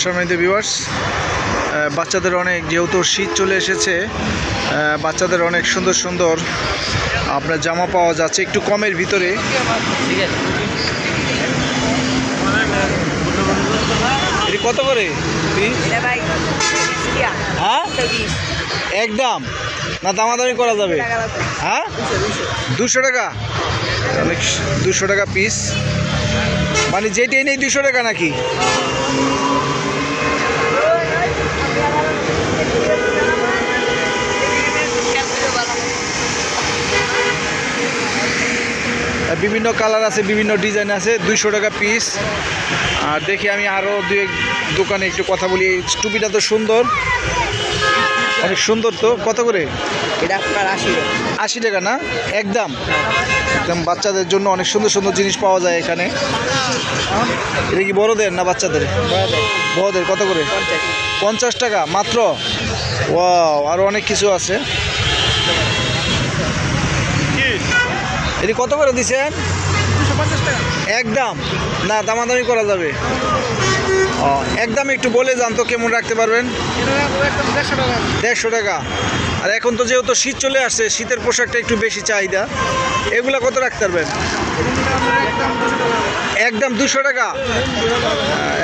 সম্মানিত ভিউয়ার্স, বাচ্চাদের অনেক যেহেতু শীত চলে এসেছে, বাচ্চাদের অনেক সুন্দর সুন্দর আপনার জামা পাওয়া যাচ্ছে একটু কমের ভিতরে। এটি কত করে? হ্যাঁ, একদম না দামাদামি করা যাবে? হ্যাঁ, 200 টাকা, অনেক 200 টাকা পিস, মানে যেটাই নেই 200 টাকা নাকি? বিভিন্ন কালার আছে, বিভিন্ন ডিজাইন আছে, 200 টাকা পিস। আর দেখি আমি আরও দু এক দোকানে একটু কথা বলি। টুপিটা তো সুন্দর, অনেক সুন্দর। তো কত করে এটা? আপনার 80 টাকা না? একদম একদম বাচ্চাদের জন্য অনেক সুন্দর সুন্দর জিনিস পাওয়া যায় এখানে। এটা কি বড়দের না বাচ্চাদের? বড়দের। কত করে? 50 টাকা মাত্র। ওয়াও, আরও অনেক কিছু আছে। এটি কত করে দিচ্ছেন? 250 টাকা একদম না দামাদামি করা যাবে? ও, একদম একটু বলে যান তো কেমন রাখতে পারবেন? 150 টাকা। আর এখন তো যেহেতু শীত চলে আসছে, শীতের পোশাকটা একটু বেশি চাহিদা, এগুলা কত রাখতে পারবেন? একদম 200 টাকা।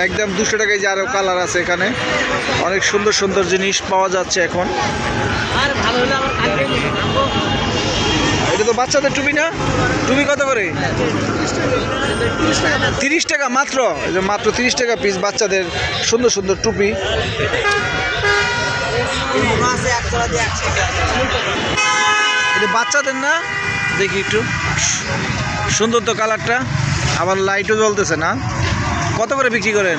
একদম 200 টাকায়। যে আরও কালার আছে এখানে, অনেক সুন্দর সুন্দর জিনিস পাওয়া যাচ্ছে এখন। এটা তো বাচ্চাদের টুপি না? টুপি কত করে? 30 টাকা মাত্র। মাত্র 30 টাকা পিস বাচ্চাদের সুন্দর সুন্দর টুপি। এটা বাচ্চাদের না? দেখি একটু, সুন্দর তো কালারটা, আবার লাইটও জ্বলতেছে না। কত করে বিক্রি করেন?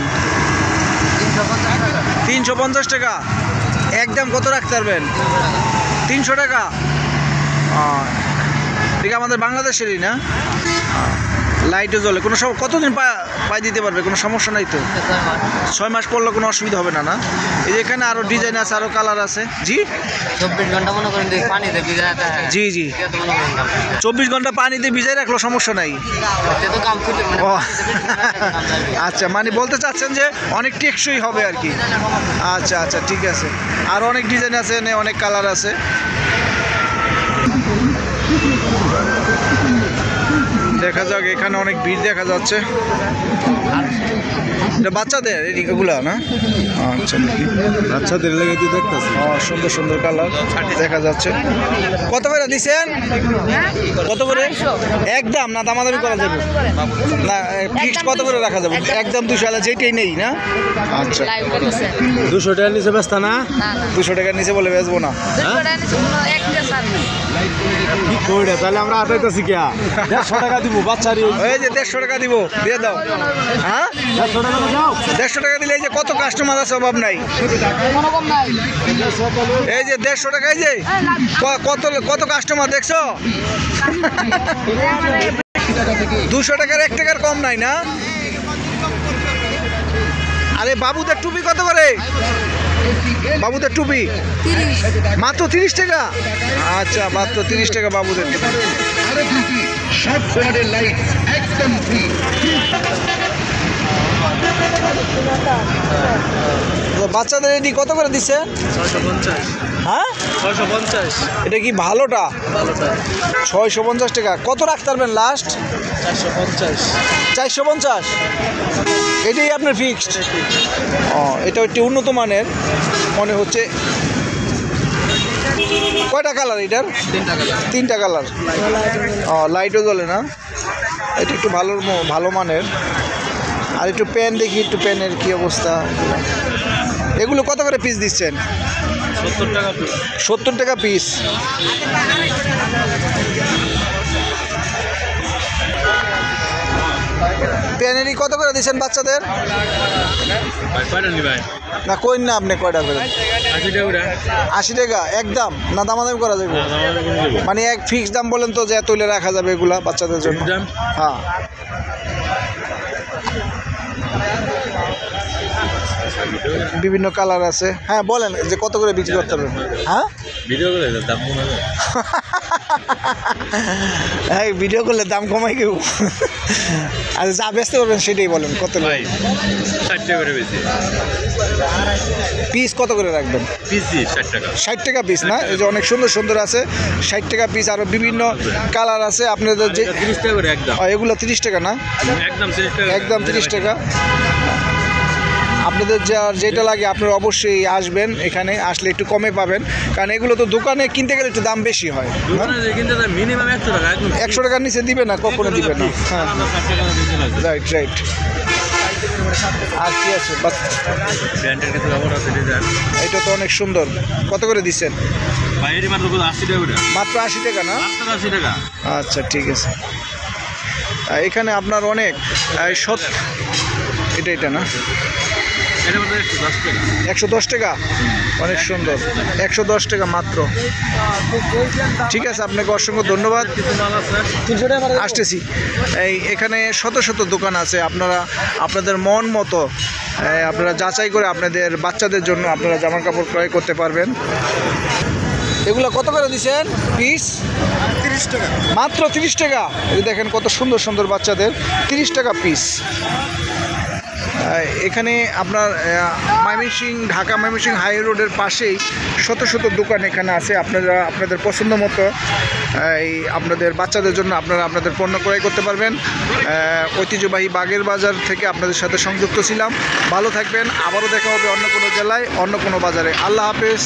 350 টাকা। একদম কত রাখতে পারবেন? 300 টাকা। ঠিক, আমাদের বাংলাদেশেরই না? লাইটও জ্বলে। কোনো কতদিন পাই দিতে পারবে? কোনো সমস্যা নাই তো? 6 মাস পড়লে কোনো অসুবিধা হবে না? না, এই যে এখানে আরও ডিজাইন আছে, আরও কালার আছে। জি, 24 ঘন্টা মনে করেন পানিতে ভিজায়। জি জি, 24 ঘন্টা পানিতে ভিজাই রাখলো সমস্যা নাই। ও আচ্ছা, মানে বলতে চাচ্ছেন যে অনেক টেকসই হবে আর কি? আচ্ছা আচ্ছা, ঠিক আছে। আর অনেক ডিজাইন আছে, অনেক কালার আছে। দেখা যাক, এখানে অনেক ভিড় দেখা যাচ্ছে। এটা বাচ্চাদের এগুলা না? আচ্ছা, বাচ্চাদের লেগে তুই দেখতেছি। সুন্দর সুন্দর কালার দেখা যাচ্ছে। কত করে দিচ্ছেন? কত করে? একদম না দামাদামি করা যাবে না? ফিক্সড কত করে রাখা যাবে? একদম 200, যেটাই নেই না? আচ্ছা, 200 টাকার নিচে বেচতা না? 200 টাকার নিচে বলে বেচবো না। তাহলে আমরা আটাইতেছি কে? 150 টাকা দিব বাচ্চারই। এই যে 150 টাকা দিব, দিয়ে দাও। হ্যাঁ, 150 টাকা দাও। 150 টাকা দিলে এই যে কত কাস্টমার আছে, অভাব নাই। এই যে 150 টাকা, এই যে কত কত কাস্টমার দেখছো? 200 টাকার 1 টাকার কম নাই না? আরে বাবুদের টুপি কত করে? বাবুদের টুপি মাত্র 30 টাকা। আচ্ছা, মাত্র 30 টাকা বাবুদের টুপি। বাচ্চাদের এটি কত করে দিচ্ছে? 650। হ্যাঁ, 650। এটা কি ভালোটা? 650 টাকা। কত রাখতে পারবেন লাস্ট? 450। 450। এটাই আপনার ফিক্সড? এটা একটি উন্নত মানের মনে হচ্ছে। কয়টা কালার এটার? 3টা কালার। লাইটও জ্বলে না? এটা একটু ভালো মানের। আর একটু প্যান দেখি, একটু প্যানের কি অবস্থা। এগুলো কত করে পিস দিচ্ছেন? 70 টাকা পিস। 70 টাকা পিস। প্যানেরই কত করে দিচ্ছেন বাচ্চাদের? না কই না, আপনি কয়টা করে? 80 টাকা। একদম না দামাদামি করা যাবে? মানে এক ফিক্সড দাম বলেন তো, যে তুলে রাখা যাবে এগুলা বাচ্চাদের জন্য? হ্যাঁ, বিভিন্ন কালার আছে। হ্যাঁ, বলেন যে কত করে বিক্রি করতে পারবেন? হ্যাঁ, ভিডিও করে দাম এই ভিডিও করলে দাম কমাই কেউ। আচ্ছা যা বেচতে পারবেন সেটাই বলেন, কত ভাই 60 টাকা করে বেশি, পিস কত করে রাখবেন? পিসি 60 টাকা। 60 টাকা পিস না? এই যে অনেক সুন্দর সুন্দর আছে 60 টাকা পিস, আরও বিভিন্ন কালার আছে আপনাদের যে 30 টাকা করে একদম, এগুলো 30 টাকা না? একদম 30 টাকা, একদম 30 টাকা। আপনাদের যেটা লাগে আপনারা অবশ্যই আসবেন, এখানে আসলে একটু কমে পাবেন, কারণ এগুলো তো দোকানে কিনতে গেলে একটু দাম বেশি হয়। দোকানে যে কিনতে যায় মিনিমাম 100 টাকা, একদম 100 টাকার নিচে দিবে না, কখনো দিবে না। হ্যাঁ আমরা 60 টাকা বেশি লাগে। Right right. আর কি আছে? ব্র্যান্ডের কিছু ব্যবহার আছে ডিজাইন। এটা তো অনেক সুন্দর। কত করে দিচ্ছেন? ভাই এর মাত্র 80 টাকা করে, মাত্র 80 টাকা না? মাত্র 80 টাকা। আচ্ছা ঠিক আছে। এখানে আপনার অনেক এটা না, এর মধ্যে 110 টাকা। 110 টাকা, অনেক সুন্দর। 110 টাকা মাত্র। ঠিক আছে, আপনাকে অসংখ্য ধন্যবাদ। কিছু মাল আছে আসতেছি। এখানে শত শত দোকান আছে, আপনারা আপনাদের মন মতো আপনারা যাচাই করে আপনাদের বাচ্চাদের জন্য আপনারা জামা কাপড় ক্রয় করতে পারবেন। এগুলো কত করে দিচ্ছেন পিস? 30 টাকা। মাত্র 30 টাকা। এই দেখেন কত সুন্দর সুন্দর বাচ্চাদের, 30 টাকা পিস। এখানে আপনার ঢাকা ময়মনসিংহ হাই রোডের পাশেই শত শত দোকান এখানে আছে, আপনারা আপনাদের পছন্দ মতো আপনাদের বাচ্চাদের জন্য আপনারা আপনাদের পণ্য ক্রয় করতে পারবেন। ঐতিহ্যবাহী বাগের বাজার থেকে আপনাদের সাথে সংযুক্ত ছিলাম। ভালো থাকবেন, আবারও দেখা হবে অন্য কোনো জেলায়, অন্য কোনো বাজারে। আল্লাহ হাফেজ।